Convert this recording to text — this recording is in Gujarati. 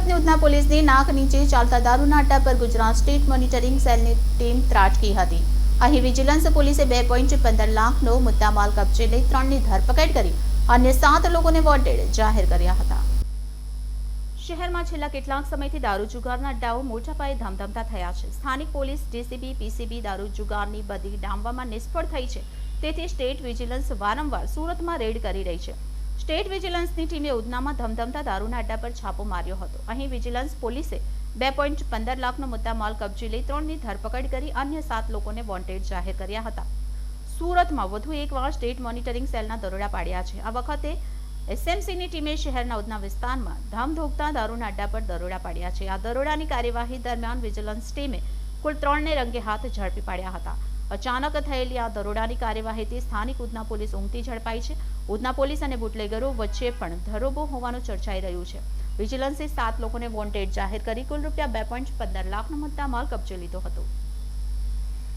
સુરતની ઉધના પોલીસની નાક નીચે ચાલતા દારૂના અડ્ડા પર ગુજરાત સ્ટેટ મોનિટરિંગ સેલની ટીમ ત્રાટકી હતી। અહીં વિજિલન્સ પોલીસે 2.15 લાખનો મુદ્દામાલ કબજે લઈ 3ની ધરપકડ કરી અન્ય 7 લોકોને વોન્ટેડ જાહેર કર્યા હતા। શહેરમાં છેલ્લા કેટલાક સમયથી દારૂ જુગારના અડ્ડાઓ મોટા પાયે ધમધમતા થયા છે। સ્થાનિક પોલીસ ડીસીબી પીસીબી દારૂ જુગારની બધી ડામવામાં નિષ્ફળ થઈ છે, તેથી સ્ટેટ વિજિલન્સ વારંવાર સુરતમાં રેડ કરી રહી છે। સ્ટેટ વિજિલન્સની ટીમે ઉધનામાં ધમધમતા દારૂના અડ્ડા પર છાપો માર્યો હતો। અહીં વિજિલન્સ પોલીસે 2.15 લાખનો મુદ્દામાલ કબજે લઈ 3ની ધરપકડ કરી અન્ય 7 લોકોને વોન્ટેડ જાહેર કર્યા હતા। સુરતમાં વધુ એકવાર સ્ટેટ મોનિટરિંગ સેલના દરોડા પાડ્યા છે। આ વખતે એસએમસીની ટીમે શહેરના ઉધના વિસ્તારમાં ધામધોકતા દારૂના અડ્ડા પર દરોડા પાડ્યા છે। આ દરોડાની કાર્યવાહી દરમિયાન વિજિલન્સ ટીમે કુલ 3ને રંગે હાથ ઝડપી પાડ્યા હતા। અચાનક થયેલી આ દરોડાની કાર્યવાહીથી સ્થાનિક ઉધના પોલીસ ઊંઘતી ઝડપાઈ છે। ઉધના પોલીસ અને બુટલેગરો વચ્ચે પણ ધરોબો હોવાનું ચર્ચાઈ રહ્યું છે। વિજિલન્સે 7 લોકોને વોન્ટેડ જાહેર કરી કુલ રૂપિયા 2.15 લાખનો મુદ્દામાલ કબજે લીધો હતો।